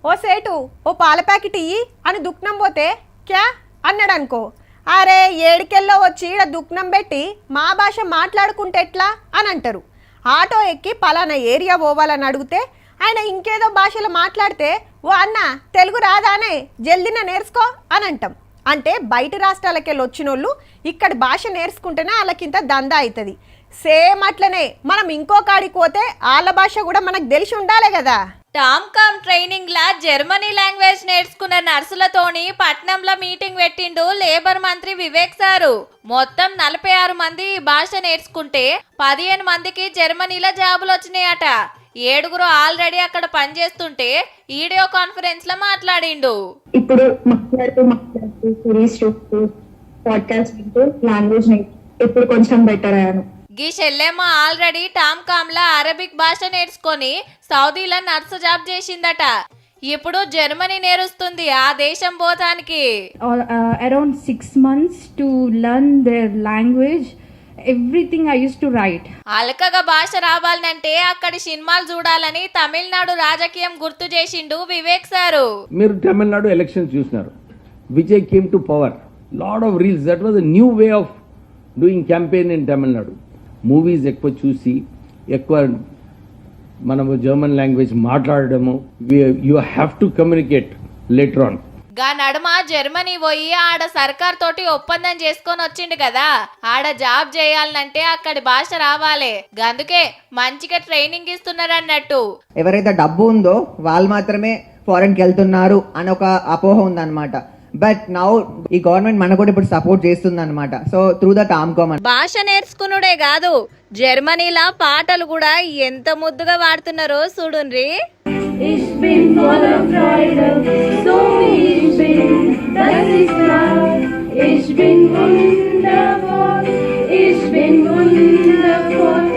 ఓ సేటు ఓ పాల ప్యాకెట్ ఇయ్యి అని దుఃఖనం పోతే క్యా అన్నాడు అనుకో, అరే ఏడికెళ్ళో వచ్చి ఈడ దుఃఖనం పెట్టి మా భాష మాట్లాడుకుంటే ఎట్లా అని అంటారు. ఆటో ఎక్కి పలానా ఏరియా పోవాలని అడిగితే ఆయన ఇంకేదో భాషలో మాట్లాడితే ఓ అన్న తెలుగు రాదానే జల్దిన నేర్చుకో అని అంటాం. అంటే బయట రాష్ట్రాలకెళ్ళి వచ్చినోళ్ళు ఇక్కడ భాష నేర్చుకుంటేనే వాళ్ళకింత దందా అవుతుంది. సేమ్ అట్లనే మనం ఇంకో కాడికి పోతే వాళ్ళ భాష కూడా మనకు తెలిసి ఉండాలి కదా. టామ్కామ్ ట్రైనింగ్ లా జర్మనీ లాంగ్వేజ్ నేర్చుకున్న నర్సులతోని పట్నంలో మీటింగ్ పెట్టిండు లేబర్ మంత్రి వివేక్ సారు. మొత్తం 46 మంది ఈ భాష నేర్చుకుంటే 15 మందికి జర్మనీలో జాబులు వచ్చినాయట. 7 ఆల్రెడీ అక్కడ పనిచేస్తుంటే వీడియో కాన్ఫరెన్స్ లో మాట్లాడిండు. ఇప్పుడు మాట్లాడుతూ సిరీస్ చూస్తూ పాడ్కాస్ట్ వింటూ లాంగ్వేజ్ ఇప్పుడు కొంచెం బెటర్ అయ్యాను. గీ చెల్లెమ్మ ఆల్రెడీ టామ్కామ్ లా అరబిక్ భాష నేర్చుకొని సౌదీలో నర్సు జాబ్ చేసిందట. ఇప్పుడు జర్మనీ నేర్చుతుంది ఆ దేశం పోతానికి. Around 6 months to learn their language. Everything I used to write. అలకగా భాష రావాలంటే అక్కడి సినిమాలు చూడాలని తమిళనాడు రాజకీయం గుర్తు చేసిండు వివేక్ సారు. మీరు తమిళనాడు ఎలక్షన్స్ చూసినారు. Vijay came to power, lot of reels. That was a new way of doing campaign in Tamil Nadu. Movies ఎక్కువ చూసి ఎక్కువ మనము జర్మన్ లాంగ్వేజ్ మాట్లాడడము. You have to communicate later on. గా నడుమ జర్మనీ పోయి ఆడ సర్కార్ తోటి ఒప్పందం చేసుకొని వచ్చిండు కదా. ఆడ జాబ్ చేయాలంటే అక్కడి భాష రావాలి. అందుకే మంచిగా ట్రైనింగ్ ఇస్తున్నారు అన్నట్టు. ఎవరైతే డబ్బు ఉందో వాళ్ళు మాత్రమే ఫారెన్కి వెళ్తున్నారు అని ఒక అపోహ ఉందన్నమాట. బట్ నౌ ఈ గవర్నమెంట్ మనకు కూడా ఇప్పుడు సపోర్ట్ చేస్తుంది అనమాట. సో త్రూ ద టామ్కామ్ భాష నేర్చుకునుడే కాదు, జర్మనీలా పాటలు కూడా ఎంత ముద్దుగా వాడుతున్నారో చూడుండ్రి. Ich bin voller Freude, so wie ich bin, das ist klar. Ich bin wundervoll, ich bin wundervoll.